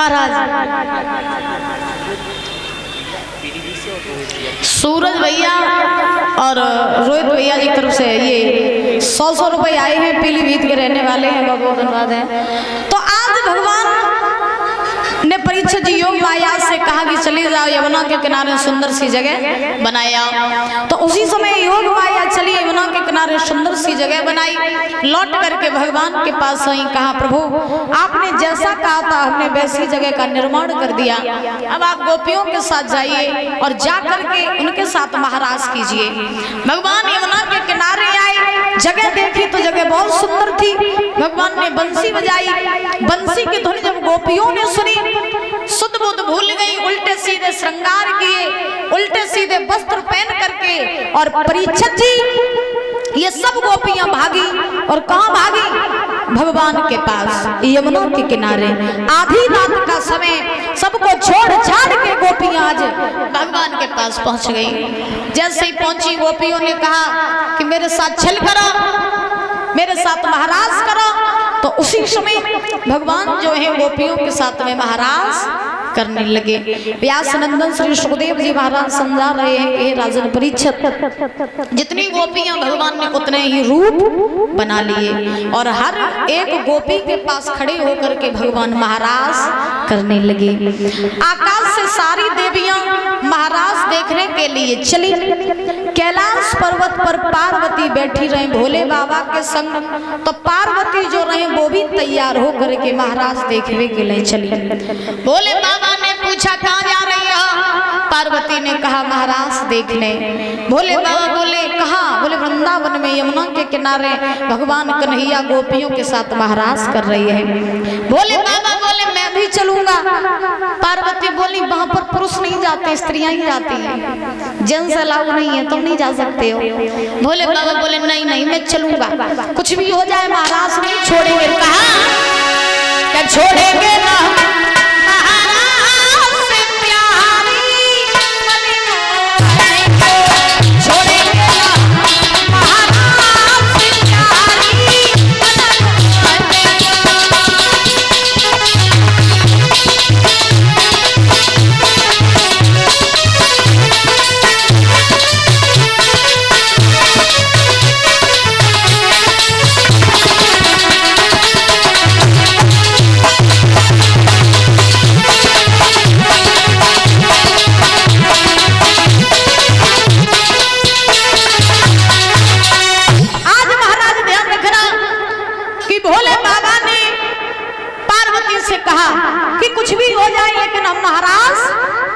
महाराज सूरज भैया और रोहित भैया की तरफ से ये 100 रुपए आए हैं। पीलीभीत के रहने वाले हैं, बहुत बहुत धन्यवाद है। तो आज भगवान ने परीक्षित जी योग माया से कहा कि चले जाओ यमुना के किनारे सुंदर सी जगह बनाया। तो उसी समय योग माया चली यमुना के किनारे सुंदर सी जगह बनाई। लौट करके भगवान के पास आई, कहा प्रभु आपने जैसा कहा था हमने वैसी जगह का निर्माण कर दिया। अब आप गोपियों के साथ जाइए और जा करके उनके साथ महाराज कीजिए। भगवान यमुना के किनारे आए, जगह देखी तो जगह बहुत सुंदर थी। भगवान ने बंसी बजाई, बंसी की धुन जब गोपियों ने सुनी सुध बुध भूल गई, उल्टे सीधे श्रृंगार किए, उल्टे सीधे वस्त्र पहन करके। और परीक्षित जी ये सब गोपियां भागी और कहां भागी? भगवान के पास यमुना के किनारे। आधी रात का समय सबको छोड़ छाड़ के गोपियां आज भगवान के पास पहुंच गई। जैसे ही पहुंची गोपियों ने कहा कि मेरे साथ छल करो, मेरे साथ महाराज करो। तो उसी समय भगवान जो है गोपियों के साथ में महाराज करने लगे। व्यास नंदन श्री सुखदेव जी महाराज समझा रहे हैं कि राजन परीक्षित जितनी गोपियां भगवान ने उतने ही रूप बना लिए और हर एक गोपी के पास खड़े होकर के भगवान महाराज करने लगे। आकाश से सारी देवियां महाराज देखने के लिए चली। कैलाश पर्वत पर पार्वती बैठी रहे भोले बाबा के संग। तो पार्वती जो रहे वो भी तैयार होकर के महाराज देखने के लिए चली। भोले बाबा ने पूछा कहाँ जा रही हो? पार्वती ने कहा महाराज देखने। भोले बाबा बोले कहाँ? बोले वृंदावन में यमुना के किनारे भगवान कन्हैया गोपियों के साथ महाराज कर रही है। भोले बाबा बोले मैं भी चलूंगा। पार्वती बोली वहां पर पुरुष नहीं जाते, स्त्रियां ही जाती हैं, जेंट्स अलाउ नहीं है, तुम नहीं जा सकते हो। भोले बाबा बोले नहीं नहीं मैं चलूंगा, कुछ भी हो जाए महाराज नहीं छोड़ेंगे। कहा क्या छोड़ेंगे ना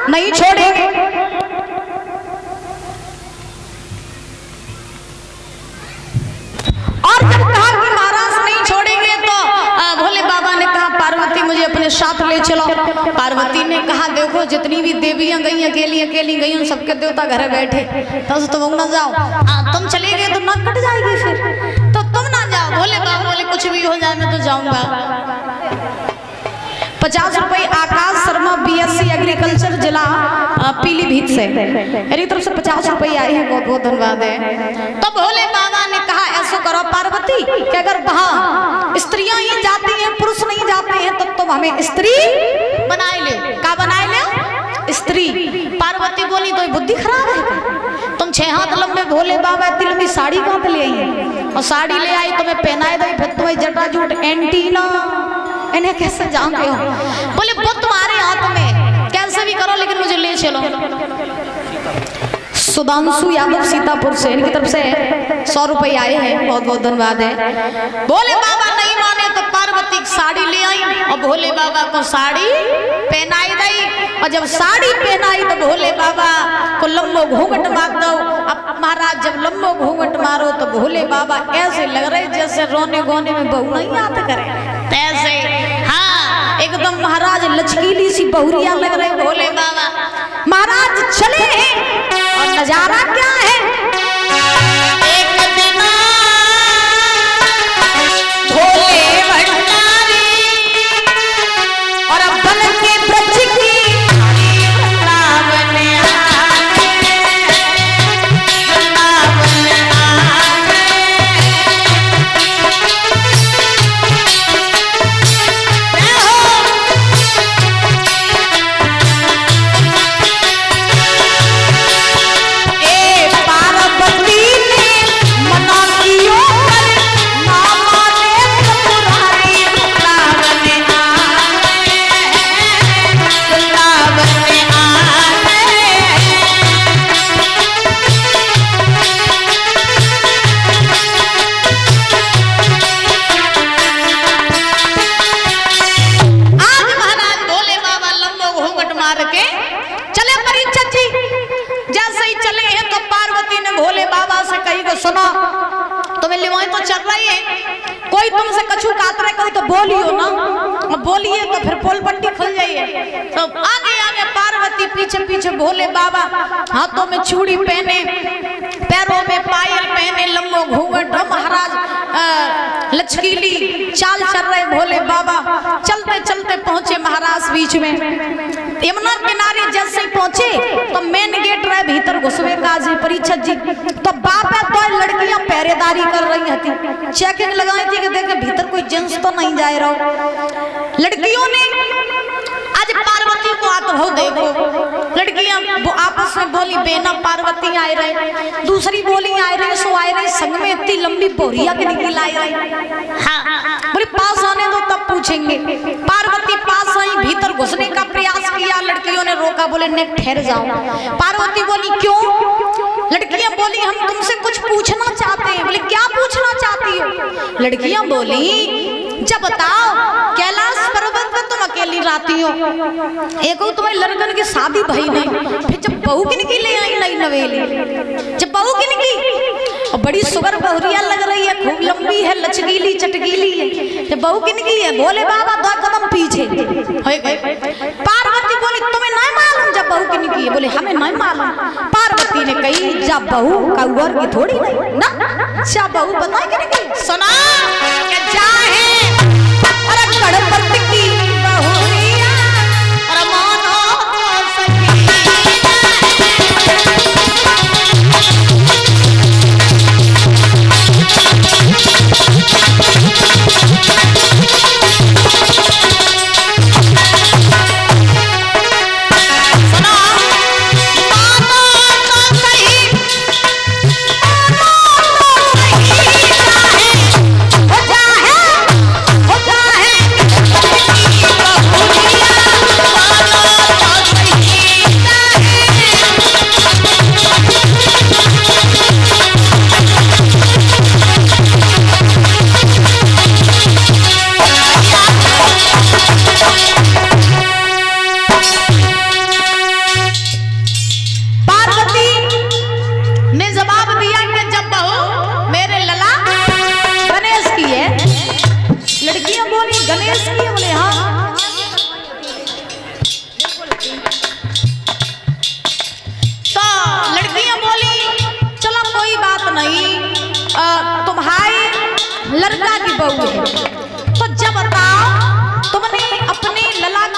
नहीं छोड़ेंगे। और जब कहा कि महाराज नहीं छोड़ेंगे तो भोले बाबा ने कहा पार्वती मुझे अपने साथ ले चलो। पार्वती ने कहा देखो जितनी भी देवियां गई अकेली अकेली गई उन सबके देवता घर बैठे, तो तुम ना जाओ। तुम चले गए तो नाक कट जाएगी, फिर तो तुम ना जाओ। भोले बाबा बोले कुछ भी हो जाए मैं तो जाऊंगा। 50 रुपए आकाश शर्मा BSc एग्रीकल्चर जिला पीलीभीत से मेरी तरफ से 50 रुपए आए हैं, बहुत बहुत धन्यवाद है। तो भोले बाबा ने कहा ऐसा करो पार्वती कि अगर वहां स्त्रियां ही जाती हैं पुरुष नहीं जाते हैं तो तुम हमें स्त्री बनाए ले। क्या बनाए ले? स्त्री। पार्वती बोली तो बुद्धि खराब है, तुम 6 हाथ लंबे भोले बाबा इतनी लंबी साड़ी कहां ले आई? और साड़ी ले आई तुम्हें पहनाए दई, फिर तुम्हें जटा जूट एंटीना इन्हें कैसे जानते हो? बोले वो तुम्हारे हाथ में, कैसे भी करो लेकिन मुझे ले चलो। सुधांशु यादव सीतापुर से इनकी तरफ से 100 रुपए आए हैं, बहुत बहुत धन्यवाद है। भोले बाबा नहीं माने तो पार्वती साड़ी ले आई और भोले बाबा को साड़ी पहनाई गई। और जब साड़ी पहनाई तो भोले बाबा को लंबो घूंघट मार दो। अब महाराज जब लंबो घूंघट मारो तो भोले बाबा ऐसे लग रहे जैसे रोने गोने में बहू नहीं याद करे ऐसे। हाँ एकदम महाराज लचकीली सी बहुरिया लग रहे भोले बाबा। महाराज चले हैं और नजारा क्या है? एक दिन भोले भंडारी और बल के ब्रज की कोई तो बोलियो ना, बोलिए तो फिर पोल पट्टी खुल जाइए। तो आगे आगे पार्वती, पीछे पीछे भोले बाबा, हाथों में चूड़ी पहने, पैरों में पायल पहने, लंबो घूंघट, महाराज लचकीली चाल चल रहे भोले बाबा। चलते चलते पहुंचे महाराज बीच में, यमुना किनारे जैसे ही पहुंचे तो मेन गेट रहे भीतर घुसवे काजी परीक्षित जी। तो बाप है तो लड़कियां पहरेदारी कर रही थी, चेकिंग लगाई थी कि देखे भीतर कोई जेंट्स तो नहीं जा रहा। लड़कियों ने आज पार्वती को आते हो देखो, लड़कियां वो आपस में बोली बेना पार्वती आए रहे, दूसरी बोली आए रहे, सो आए रहे संग में इतनी लंबी बोरिया के निकल आए रहे। हाँ बोले पास आने दो तब पूछेंगे। पार्वती पास आई, भीतर घुसने का प्रयास किया, लड़कियों ने रोका, बोले ने ठहर जाओ। पार्वती बोली क्यों? लड़कियां बोली हम तुमसे कुछ पूछना चाहते हैं। बोले क्या पूछना चाहती हो? लड़कियां बोली जब बताओ कैलाश पर्वत पर तुम अकेली रहती हो, एक तुम्हारी लड़कन की शादी भई नहीं, फिर जब बहू की ले आई नई नवेली, जब बहू की और बड़ी सुगर बहुरिया लग रही है, खूब लंबी है, लचकीली चटकीली है, जब बहू की है भोले बाबा 2 कदम पीछे। पार्वती बोली तुम्हें नहीं मालूम जब बहू की है? बोले हमें नहीं मालूम। पार्वती ने कही जब बहू कौर की थोड़ी नहीं ना, जब बहू बताए कि सुना जाए गणपति की बहुरिया और मानो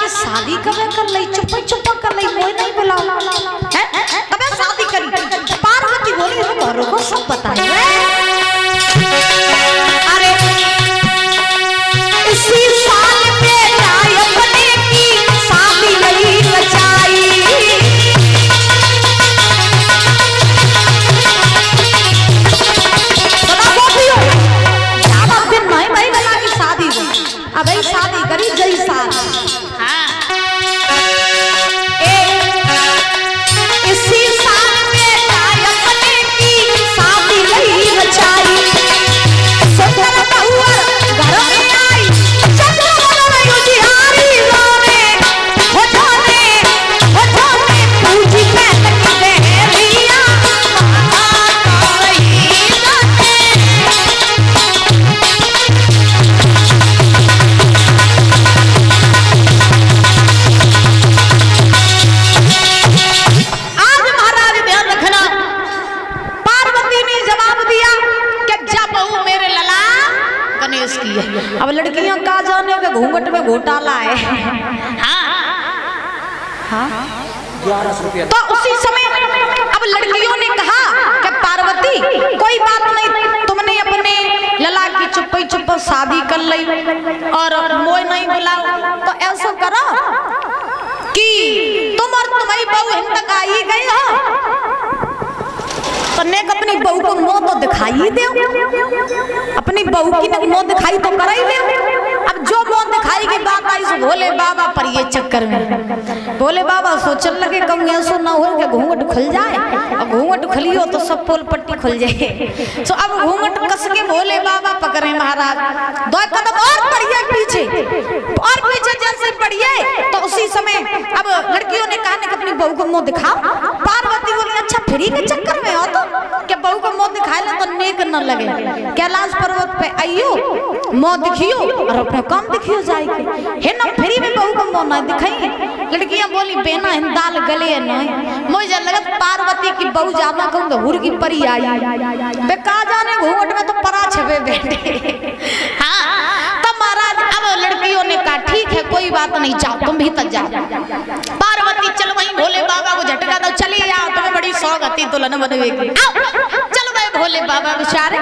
शादी कब कर ली? चुप कर ली, मोय नहीं बुलाओ कब शादी करी? पार्वती बोली घरों को सब बताए। अरे इसी साल बेटा अपने की शादी नहीं बचाई, ज्यादा दिन नहीं लगा की शादी हुई, अब शादी करी जई साल। अब लड़कियां का जाने के घूंघट में घोटाला है। हाँ 11 रुपया। तो उसी समय अब लड़कियों ने कहा कि पार्वती कोई बात नहीं, तुमने अपने लला की चुप्पी चुप शादी कर ली और मोय नहीं बुलाओ, तो ऐसा करो कि तुम और तुम्हारी बहू हिंद तक आई गई हो, तो नेक अपनी बहू को मुंह तो दिखाई दे, अपनी बहू की मुंह दिखाई तो कराई दे। अब जो मुंह दिखाई की बात आई सो भोले बाबा पर ये चक्कर में भोले बाबा सोचने लगे कम ऐसा ना हो कि घूंघट खुल जाए, अब घूंघट खुलियो तो सब पोल पट्टी खुल जाए। तो अब घूंघट कस के भोले बाबा पकड़े महाराज, 2 कदम और बढ़िए पीछे, और पीछे जैसे बढ़िए तो उसी समय अब लड़कियों ने कहा कि अपनी बहू को मुंह दिखाओ। पार्वती बोली अच्छा फ्री के चक्कर में हो तो क्या बहू को मुंह दिखाए ले तो कोई करना लगे कैलाश पर्वत पे आइयो मौत दिखियो और अपने काम दिखियो जाएगी है ना फ्री में बहू कम ना दिखाई लड़कियां बोली बेना हिंदाल गले नहीं मुझे लगत पार्वती की बहू जाना कहूँ तो हुर की परी आई बे कहा जाने घूंघट में तो परा छपे बेटे। हाँ तब महाराज अब लड़कियों ने कहा ठीक है कोई बात नहीं जाओ तुम भीतर जाओ। पार्वती चलो वहीं भोले बाबा को झटका दो चली आओ तुम्हें बड़ी सौगति दुल्हन बनवेगी चलो भाई भोले बाबा बेचारे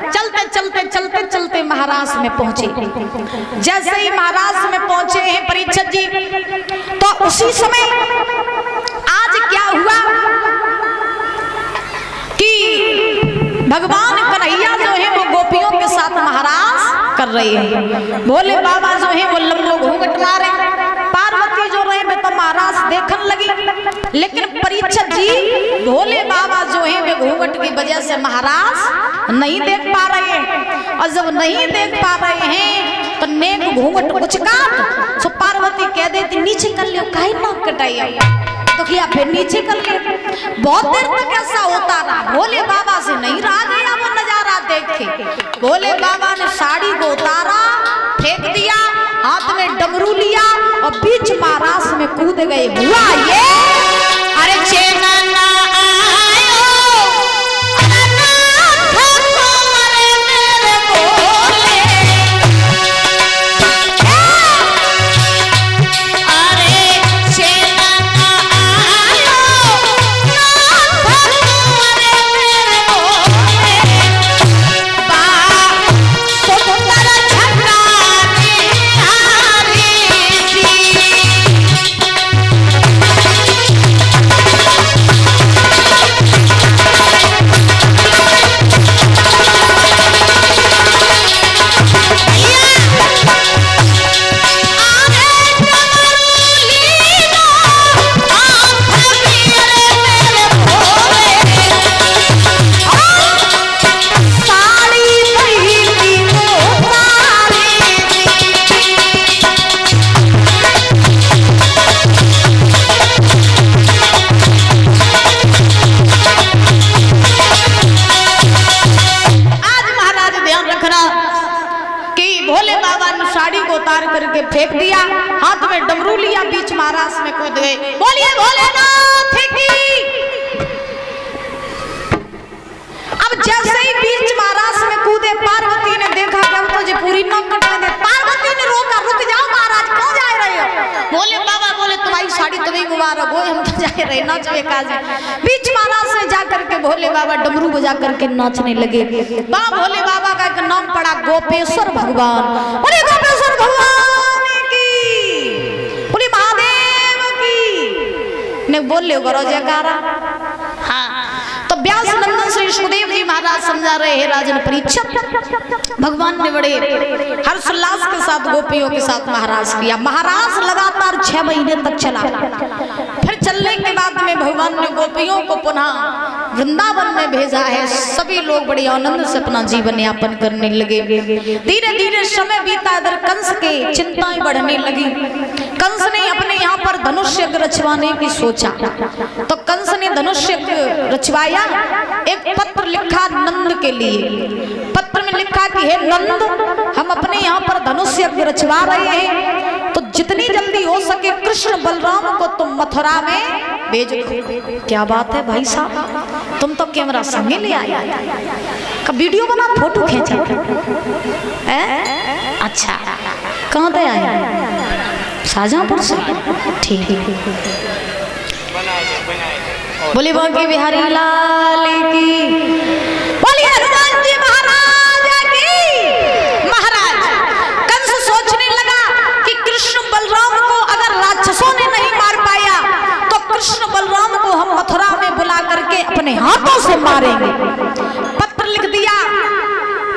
चलते चलते चलते चलते महाराज में पहुंचे। जैसे ही महाराज में पहुंचे हैं परीक्षित जी तो उसी समय आज क्या हुआ कि भगवान कन्हैया जो है वो गोपियों के साथ महाराज कर रहे हैं। भोले बाबा जो है वो लंबो घूंघट मारे पार्वती जो रहे में तो महाराज देखने लगी लेकिन परीक्षित जी भोले बाबा जो है वे घूंघट की वजह से महाराज नहीं देख पा रहे हैं और जब नहीं देख पा रहे हैं तो नेक घूंघट उचका तो पार्वती कह देती नीचे कर लियो काहे ना कटाई तो किया फिर नीचे कर ले। बहुत देर तक ऐसा होता रहा भोले बाबा से नहीं रहा गया वो नजारा देख के। भोले बाबा ने साड़ी को उतारा फेंक दिया हाथ में डमरू लिया और बीच महाराज में कूद गए। हुआ ये अरे चेना ना करके फेंक दिया हाथ में डमरू लिया बीच महाराज में कूद गए। बोलिए भोलेनाथ की। अब जैसे ही बीच महाराज में कूदे पार्वती ने देखा कि हम तुझे पूरी नक कटा दे। पार्वती ने रोका रुक जाओ महाराज क्यों जा रहे हो। भोले बाबा बोले तुम्हारी साड़ी तुम्हें मुबारक हो हम तो जा रहे नाचवे काजे। बीच महाराज से जा करके भोले बाबा डमरू बजा करके नाचने लगे। भोले बाबा का एक नाम पड़ा गोपेश्वर भगवान। बोले गोपेश्वर भगवान ने बोल ले करो जयकारा। हाँ तो व्यास नंदन श्री सुखदेव जी महाराज समझा रहे हैं राजन परीक्षित भगवान ने बड़े हर्षोल्लास के साथ गोपियों के साथ महाराज किया। महाराज लगातार 6 महीने तक चला। फिर चलने के बाद में भगवान ने गोपियों को पुनः वृंदावन में भेजा है। सभी लोग बड़े आनंद से अपना जीवन यापन करने लगे। धीरे धीरे समय बीता इधर कंस के चिंताएं बढ़ने लगी। कंस ने अपने यहाँ पर धनुष्य रचवाने की सोचा तो कंस ने धनुष्य रचवाया। एक पत्र लिखा नंद के लिए। पत्र में लिखा कि हे नंद हम अपने यहाँ पर धनुष्य रचवा रहे हैं तो जितनी जल्दी हो सके कृष्ण बलराम को तुम मथुरा में भेज दो। क्या बात है भाई साहब तुम तो कैमरा संगे ले आया का वीडियो बना फोटो खींचा। अच्छा कहाँ पे आया शाहजहांपुर से। ठीक बोले बांके बिहारी लाल की। बोलिए हनुमान जी महाराज की। महाराज कंस सोचने लगा कि कृष्ण बलराम को अगर राक्षसों ने नहीं मार पाया तो कृष्ण बलराम को हम मथुरा में बुला करके अपने हाथों से मारेंगे। पत्र लिख दिया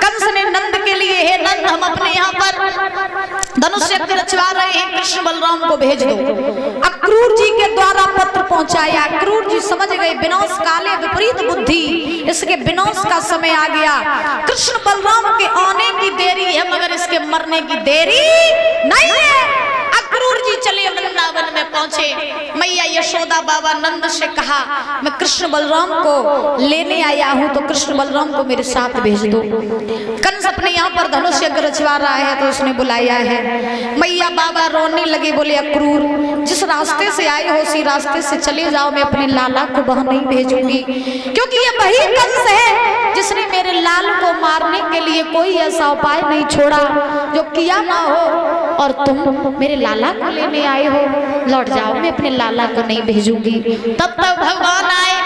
कंस ने नंद के लिए। हे नंद हम अपने यहाँ पर धनुष्य रचवा रहे हैं कृष्ण बलराम को भेज दो। अक्रूर जी के द्वारा पत्र पहुंचाया। अक्रूर जी समझ गए विनाश काले विपरीत बुद्धि इसके विनाश का समय आ गया। कृष्ण बलराम के आने की देरी है मगर इसके मरने की देरी नहीं है। अक्रूर जी चले वृंदावन में पहुंचे, मैया यशोदा बाबा नंद से कहा मैं कृष्ण बलराम को लेने आया हूं, तो कृष्ण बलराम को मेरे साथ भेज दो। कंस अपने यहाँ पर धनुष यज्ञ रचवा रहा है तो उसने बुलाया है। मैया बाबा रोने लगे, बोले अक्रूर जिस रास्ते से आए हो उसी रास्ते से चले जाओ, मैं अपने लाला को वहां नहीं भेजूंगी, क्योंकि ये वही कंस है जिसने मेरे लाल को मारने के लिए कोई ऐसा उपाय नहीं छोड़ा जो किया ना हो, और तुम मेरे लाला को लेने आए हो, लौट जाओ, मैं अपने लाला को नहीं भेजूंगी। तब तक भगवान आए।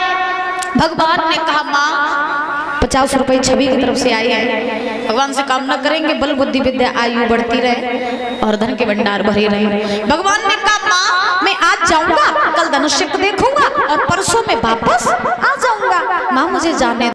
भगवान ने कहा माँ 50 रुपए छवि की तरफ से आए हैं, भगवान से कामना करेंगे बल बुद्धि विद्या आयु बढ़ती रहे और धन के भंडार भरे रहे। भगवान ने कहा माँ मैं आज जाऊंगा, कल धनुष्य देखूंगा और परसों में वापस आ जाऊंगा, माँ मुझे जाने